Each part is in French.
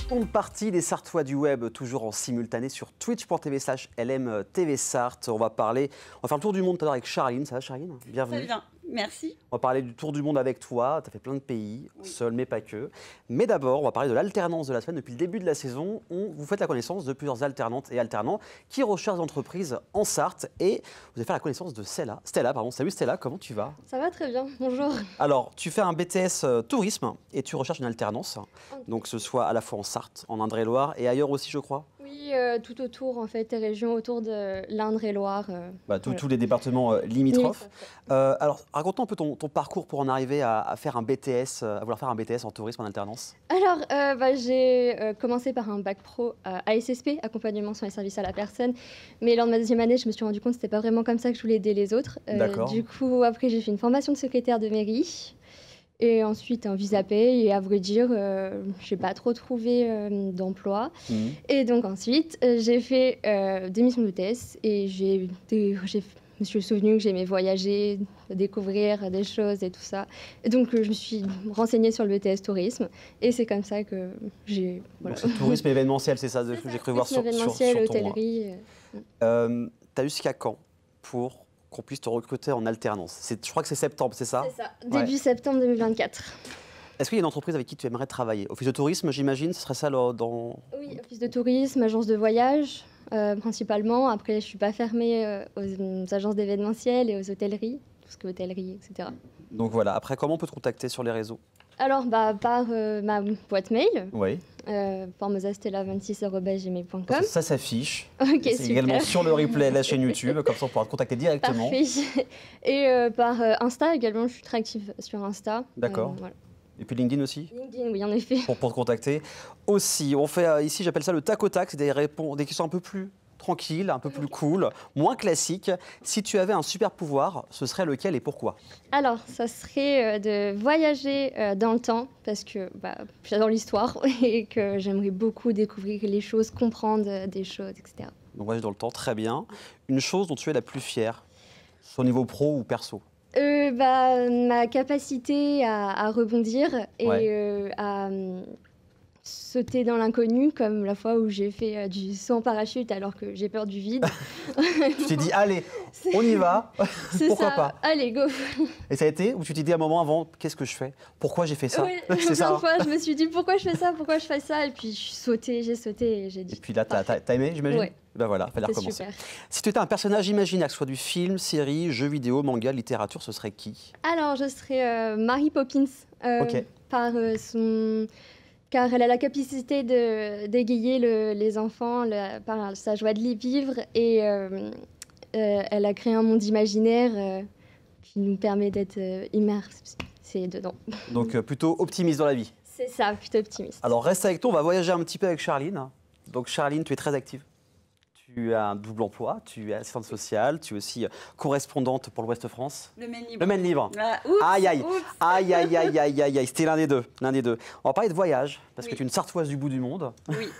Seconde partie des Sartois du web, toujours en simultané sur twitch.tv/LMTVSart. On va faire le tour du monde tout à l'heure avec Charline. Ça va, Charline? Bienvenue. Très bien, merci. On va parler du tour du monde avec toi. Tu as fait plein de pays, seul mais pas que. Mais d'abord, on va parler de l'alternance de la semaine. Depuis le début de la saison, vous faites la connaissance de plusieurs alternantes et alternants qui recherchent des entreprises en Sarthe. Et vous allez faire la connaissance de Stella. Salut Stella, comment tu vas? Ça va très bien, bonjour. Alors, tu fais un BTS tourisme et tu recherches une alternance. Donc, que ce soit à la fois en Sarthe, en Indre-et-Loire et ailleurs aussi, je crois. Oui, tout autour, en fait, des régions autour de l'Indre-et-Loire. Voilà. Tous les départements limitrophes. Alors, raconte-nous un peu ton parcours pour en arriver à faire un BTS, à vouloir faire un BTS en tourisme en alternance. Alors, j'ai commencé par un bac pro à SSP, accompagnement soins et services à la personne. Mais lors de ma deuxième année, je me suis rendu compte que ce n'était pas vraiment comme ça que je voulais aider les autres. D'accord. Du coup, après, j'ai fait une formation de secrétaire de mairie. Et ensuite, un visa pay. Et à vrai dire, je n'ai pas trop trouvé d'emploi. Et donc ensuite, j'ai fait des missions de thèse. Et je me suis souvenu que j'aimais voyager, découvrir des choses et tout ça. Et donc, je me suis renseignée sur le BTS tourisme. Et c'est comme ça que j'ai... Voilà. Donc, c'est tourisme événementiel, c'est ça, que j'ai cru voir sur ton... hôtellerie. Tu as eu jusqu'à quand pour qu'on puisse te recruter en alternance? Je crois que c'est septembre, c'est ça? C'est ça, début septembre 2024. Est-ce qu'il y a une entreprise avec qui tu aimerais travailler? Office de tourisme, j'imagine, ce serait ça dans... Oui, office de tourisme, agence de voyage, principalement. Après, je ne suis pas fermée aux agences d'événementiel et aux hôtelleries, tout ce qui est hôtellerie, etc. Donc voilà, après, comment on peut te contacter sur les réseaux? Alors, par ma boîte mail, oui. formosastella26@gmail.com. Ça s'affiche. Ok, c'est super. également sur le replay de la chaîne YouTube, comme ça on pourra te contacter directement. Parfait. Et par Insta également, je suis très active sur Insta. D'accord. Voilà. Et puis LinkedIn aussi? LinkedIn, oui, en effet. Pour te contacter. Aussi, on fait ici, j'appelle ça le tac au tac, c'est des questions un peu plus tranquilles, un peu plus cool, moins classiques. Si tu avais un super pouvoir, ce serait lequel et pourquoi? Alors, ça serait de voyager dans le temps, parce que j'adore l'histoire et que j'aimerais beaucoup découvrir les choses, comprendre des choses, etc. Donc voyager dans le temps, très bien. Une chose dont tu es la plus fière, soit au niveau pro ou perso? Ma capacité à rebondir et à sauter dans l'inconnu, comme la fois où j'ai fait du saut en parachute alors que j'ai peur du vide. Tu t'es dit, allez, on y va, pourquoi pas? Allez, go. Et ça a été où tu t'es dit à un moment avant, qu'est-ce que je fais? Pourquoi j'ai fait ça? Oui, plein de fois, je me suis dit, pourquoi je fais ça? Pourquoi je fais ça? Et puis j'ai sauté et j'ai dit... Et puis là, t'as aimé, j'imagine? Oui. Ben voilà, fallait recommencer. Super. Si tu étais un personnage imaginaire, que ce soit du film, série, jeu vidéo, manga, littérature, ce serait qui? Alors, je serais Mary Poppins, car elle a la capacité d'égayer les enfants par sa joie de vivre et elle a créé un monde imaginaire qui nous permet d'être immersés dedans. Donc plutôt optimiste dans la vie? C'est ça, plutôt optimiste. Alors reste avec toi, on va voyager un petit peu avec Charline. Donc Charline, tu es très active. Tu as un double emploi, tu es assistante sociale, tu es aussi correspondante pour l'Ouest France. Le Maine Libre. Le Maine Libre. Ah, oups, aïe, aïe, oups. aïe, aïe, aïe, aïe, aïe, aïe, c'était l'un des deux. On va parler de voyage, parce que tu es une Sartoise du bout du monde,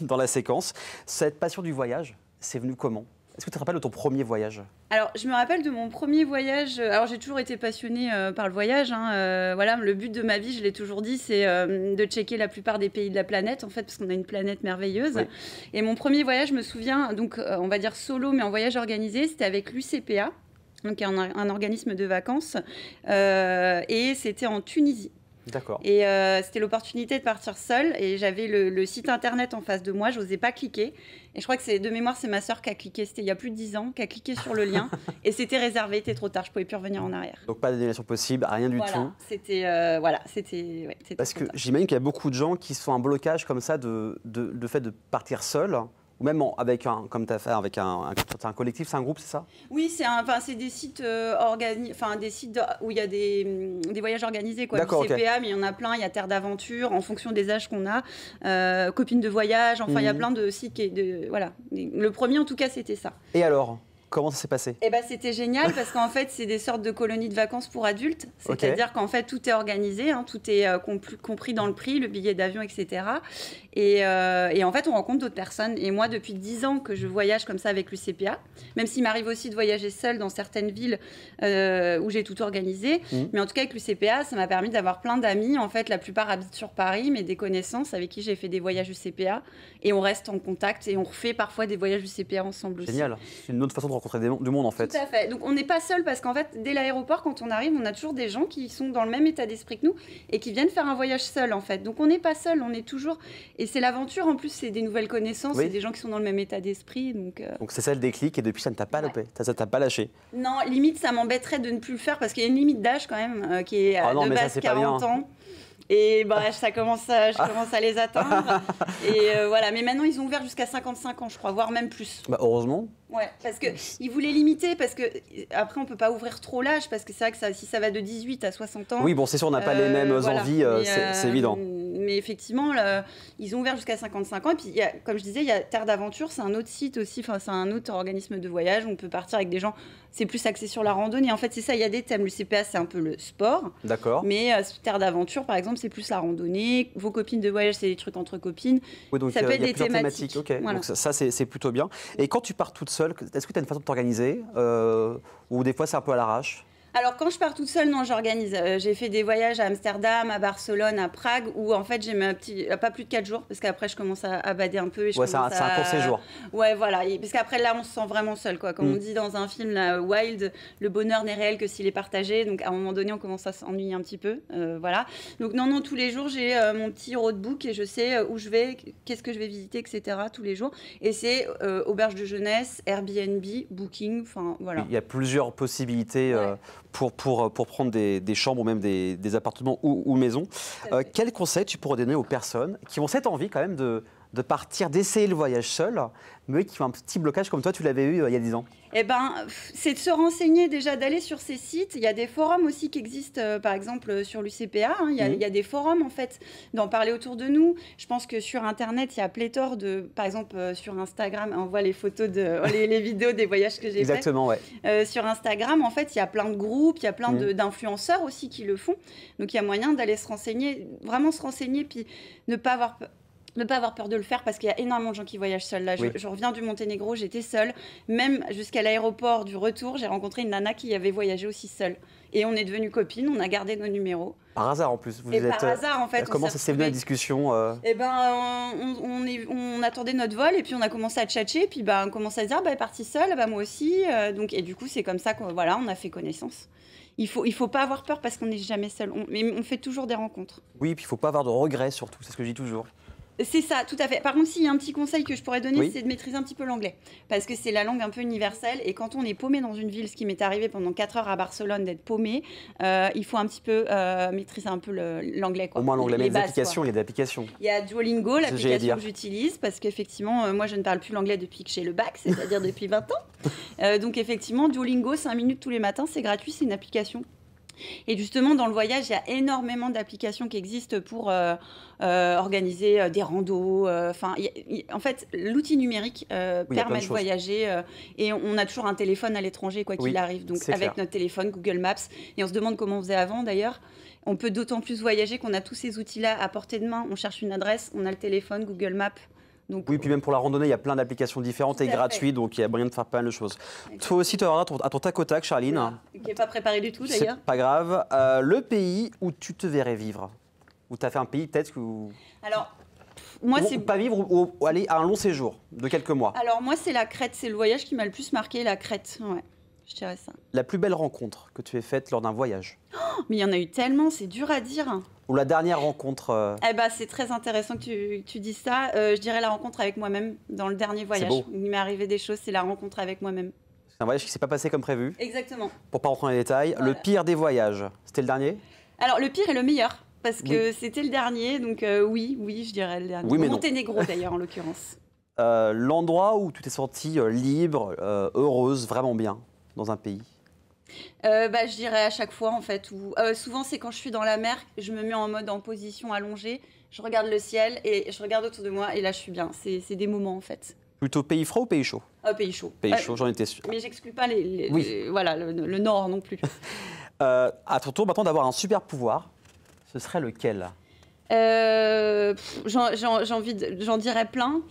dans la séquence. Cette passion du voyage, c'est venu comment? Est-ce que tu te rappelles de ton premier voyage? Alors, je me rappelle de mon premier voyage. Alors, j'ai toujours été passionnée par le voyage. Voilà, le but de ma vie, je l'ai toujours dit, c'est de checker la plupart des pays de la planète, en fait, parce qu'on a une planète merveilleuse. Oui. Et mon premier voyage, je me souviens, donc, on va dire solo, mais en voyage organisé, c'était avec l'UCPA, donc un organisme de vacances, et c'était en Tunisie. D'accord. Et c'était l'opportunité de partir seule et j'avais le site internet en face de moi, je n'osais pas cliquer. Et je crois que de mémoire, c'est ma sœur qui a cliqué, c'était il y a plus de 10 ans, qui a cliqué sur le lien et c'était réservé, c'était trop tard, je ne pouvais plus revenir en arrière. Donc pas d'annulation possible, rien du tout. C'était c'était parce que j'imagine qu'il y a beaucoup de gens qui sont un blocage comme ça de fait de partir seul. Ou même avec comme tu as fait avec un collectif, c'est un groupe, c'est ça? Oui, c'est des sites des sites où il y a des voyages organisés, quoi. Du CPA, mais il y en a plein. Il y a Terre d'Aventure, en fonction des âges qu'on a, Copines de voyage. Enfin, il y a plein de sites. Voilà. Le premier, en tout cas, c'était ça. Et alors? Comment ça s'est passé? Eh ben, c'était génial parce qu'en fait, c'est des sortes de colonies de vacances pour adultes. C'est-à-dire qu'en fait, tout est organisé, hein, tout est compris dans le prix, le billet d'avion, etc. Et en fait, on rencontre d'autres personnes. Et moi, depuis 10 ans que je voyage comme ça avec l'UCPA, même s'il m'arrive aussi de voyager seule dans certaines villes où j'ai tout organisé. Mais en tout cas, avec l'UCPA, ça m'a permis d'avoir plein d'amis. En fait, la plupart habitent sur Paris, mais des connaissances avec qui j'ai fait des voyages UCPA. Et on reste en contact et on refait parfois des voyages UCPA ensemble aussi. Génial. C'est une autre façon de rencontrer du monde, en fait. Tout à fait. Donc, on n'est pas seul parce qu'en fait, dès l'aéroport, quand on arrive, on a toujours des gens qui sont dans le même état d'esprit que nous et qui viennent faire un voyage seul, en fait. Donc, on n'est pas seul, on est toujours... Et c'est l'aventure, en plus, c'est des nouvelles connaissances, c'est des gens qui sont dans le même état d'esprit. Donc, c'est ça le déclic et depuis, ça ne t'a pas loupé, ça t'a pas lâché. Non, limite, ça m'embêterait de ne plus le faire parce qu'il y a une limite d'âge quand même qui est de base 40 ans. Et bah, je commence à les atteindre. Et voilà. Mais maintenant, ils ont ouvert jusqu'à 55 ans, je crois, voire même plus. Bah, heureusement. Ouais, parce qu'ils voulaient limiter, parce que après, on ne peut pas ouvrir trop l'âge, parce que c'est vrai que si ça va de 18 à 60 ans... Oui, bon, c'est sûr, on n'a pas les mêmes envies, c'est évident. Mais effectivement, ils ont ouvert jusqu'à 55 ans. Et puis, comme je disais, il y a Terre d'Aventure, c'est un autre site aussi, c'est un autre organisme de voyage où on peut partir avec des gens, c'est plus axé sur la randonnée. En fait, c'est ça, il y a des thèmes. Le CPA, c'est un peu le sport. D'accord. Mais Terre d'Aventure, par exemple, c'est plus la randonnée. Vos copines de voyage, c'est des trucs entre copines. Oui, donc ça peut être des thématiques. Okay. Voilà. Donc ça c'est plutôt bien. Et quand tu pars toute seule, est-ce que tu as une façon de t'organiser ou des fois c'est un peu à l'arrache? Alors, quand je pars toute seule, non, j'organise. J'ai fait des voyages à Amsterdam, à Barcelone, à Prague, où en fait, j'ai pas plus de 4 jours, parce qu'après, je commence à bader un peu. Et c'est un court séjour. Ouais, voilà. Parce qu'après, là, on se sent vraiment seul, quoi. Comme on dit dans un film, là, Wild, le bonheur n'est réel que s'il est partagé. Donc, à un moment donné, on commence à s'ennuyer un petit peu. Voilà. Donc, non, tous les jours, j'ai mon petit roadbook et je sais où je vais, qu'est-ce que je vais visiter, etc. tous les jours. Et c'est auberge de jeunesse, Airbnb, Booking, enfin, voilà. Il y a plusieurs possibilités. Pour prendre des chambres ou même des appartements ou maisons. Quels conseils tu pourrais donner aux personnes qui ont cette envie quand même de partir, d'essayer le voyage seul, mais qui ont un petit blocage comme toi, tu l'avais eu il y a 10 ans? Eh ben, c'est de se renseigner déjà, d'aller sur ces sites. Il y a des forums aussi qui existent, par exemple sur l'UCPA. Hein, il y a des forums, en fait, d'en parler autour de nous. Je pense que sur Internet, il y a pléthore de... Par exemple, sur Instagram, on voit les photos, les vidéos des voyages que j'ai fait. Exactement, ouais. Sur Instagram, en fait, il y a plein de groupes, il y a plein d'influenceurs aussi qui le font. Donc, il y a moyen d'aller se renseigner, vraiment se renseigner, puis ne pas avoir peur de le faire parce qu'il y a énormément de gens qui voyagent seuls. Là, je reviens du Monténégro, j'étais seule. Même jusqu'à l'aéroport du retour, j'ai rencontré une nana qui avait voyagé aussi seule. Et on est devenues copines, on a gardé nos numéros. Par hasard en plus. Par hasard, en fait. Comment ça s'est venu la discussion Eh ben, on attendait notre vol et puis on a commencé à tchatcher. Puis on commence à se dire, elle est partie seule, moi aussi. Et du coup, c'est comme ça qu'on a fait connaissance. Il faut pas avoir peur parce qu'on n'est jamais seul. Mais on fait toujours des rencontres. Oui, puis il ne faut pas avoir de regrets surtout, c'est ce que je dis toujours. C'est ça, tout à fait. Par contre, s'il y a un petit conseil que je pourrais donner, c'est de maîtriser un petit peu l'anglais. Parce que c'est la langue un peu universelle. Et quand on est paumé dans une ville, ce qui m'est arrivé pendant 4 heures à Barcelone d'être paumé, il faut un petit peu maîtriser un peu l'anglais. Au moins l'anglais, mais il y a des applications. Il y a Duolingo, l'application que j'utilise, parce qu'effectivement, moi, je ne parle plus l'anglais depuis que j'ai le bac, c'est-à-dire depuis 20 ans. Donc, effectivement, Duolingo, 5 minutes tous les matins, c'est gratuit, c'est une application. Et justement, dans le voyage, il y a énormément d'applications qui existent pour organiser des randos. En fait, l'outil numérique permet de voyager. Et on a toujours un téléphone à l'étranger, quoi qu'il arrive. Donc, avec notre téléphone, Google Maps. Et on se demande comment on faisait avant, d'ailleurs. On peut d'autant plus voyager qu'on a tous ces outils-là à portée de main. On cherche une adresse, on a le téléphone, Google Maps. Donc, oui, puis même pour la randonnée, il y a plein d'applications différentes et gratuites, donc il y a moyen de faire pas mal de choses. Toi aussi, tu vas avoir à ton tac au tac, Charline. Qui n'est pas préparé du tout, d'ailleurs. C'est pas grave. Le pays où tu te verrais vivre? Où tu as fait un pays, peut-être où... Alors, moi, c'est... Pas vivre ou aller à un long séjour de quelques mois. Alors, moi, c'est la Crète. C'est le voyage qui m'a le plus marqué, la Crète. Ouais, je dirais ça. La plus belle rencontre que tu aies faite lors d'un voyage? Mais il y en a eu tellement, c'est dur à dire. Ou la dernière rencontre c'est très intéressant que tu dises ça. Je dirais la rencontre avec moi-même dans le dernier voyage. Il m'est arrivé des choses, c'est la rencontre avec moi-même. C'est un voyage qui ne s'est pas passé comme prévu. Exactement. Pour pas rentrer dans les détails. Voilà. Le pire des voyages, c'était le dernier? Alors, le pire est le meilleur, parce que c'était le dernier. Donc oui, je dirais le dernier. Oui, Monténégro, d'ailleurs, en l'occurrence. L'endroit où tu t'es sentie libre, heureuse, vraiment bien dans un pays? Je dirais à chaque fois en fait souvent c'est quand je suis dans la mer, je me mets en position allongée, je regarde le ciel et je regarde autour de moi et là je suis bien. C'est des moments en fait. Plutôt pays froid ou pays chaud? Pays chaud. Pays chaud, j'en étais sûr. Mais j'exclus pas Oui. voilà, le nord non plus. À ton tour maintenant d'avoir un super pouvoir, ce serait lequel? J'en dirais plein.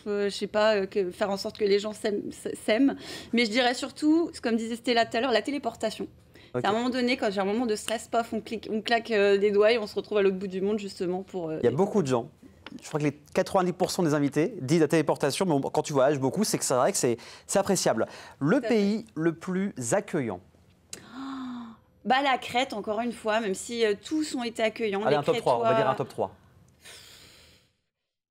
Je sais pas, faire en sorte que les gens s'aiment. Mais je dirais surtout, comme disait Stella tout à l'heure, la téléportation. Okay. À un moment donné, quand j'ai un moment de stress, paf, on claque des doigts et on se retrouve à l'autre bout du monde justement pour... Il y a beaucoup de gens, je crois que les 90% des invités disent la téléportation, mais quand tu voyages beaucoup, c'est que c'est vrai que c'est appréciable. Le pays le plus accueillant? Bah, la Crète, encore une fois, même si tous ont été accueillants. Allez, les un top 3, on va dire un top 3.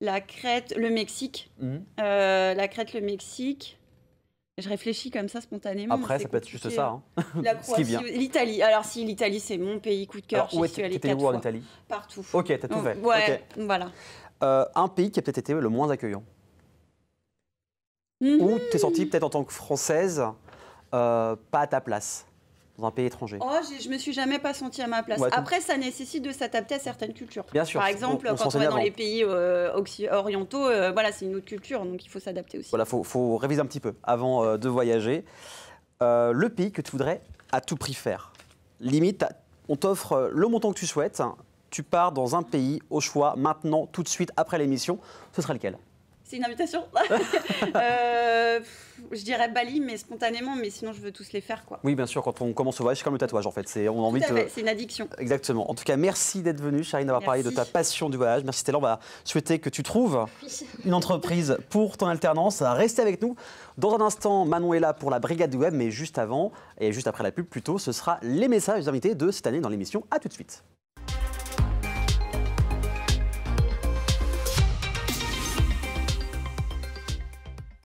La Crète, le Mexique. La Crète, le Mexique. Je réfléchis comme ça spontanément. Après, ça peut être juste ça. Hein. La Croatie, l'Italie. Alors si, l'Italie, c'est mon pays coup de cœur. J'y suis allée 4 fois. En Italie? Partout. Ok, t'as tout fait. Ouais, okay. Voilà. Un pays qui a peut-être été le moins accueillant? Ou t'es sortie peut-être en tant que Française, pas à ta place dans un pays étranger? Oh, je me suis jamais pas sentie à ma place. Ouais, après, ça nécessite de s'adapter à certaines cultures. Bien sûr. Par exemple, quand on est dans les pays orientaux, voilà, c'est une autre culture, donc il faut s'adapter aussi. Voilà, faut réviser un petit peu avant de voyager. Le pays que tu voudrais à tout prix faire. Limite, on t'offre le montant que tu souhaites. Tu pars dans un pays au choix, maintenant, tout de suite, après l'émission. Ce sera lequel? C'est une invitation. Je dirais Bali, mais spontanément, mais sinon je veux tous les faire, quoi. Oui, bien sûr, quand on commence au voyage, c'est comme le tatouage, en fait. On a envie de... C'est une addiction. Exactement. En tout cas, merci d'être venue, Charline, d'avoir parlé de ta passion du voyage. Merci Stella, on va souhaiter que tu trouves une entreprise pour ton alternance. Restez avec nous. Dans un instant, Manon est là pour la Brigade du Web, mais juste avant, et juste après la pub plutôt, ce sera les messages des invités de cette année dans l'émission. À tout de suite.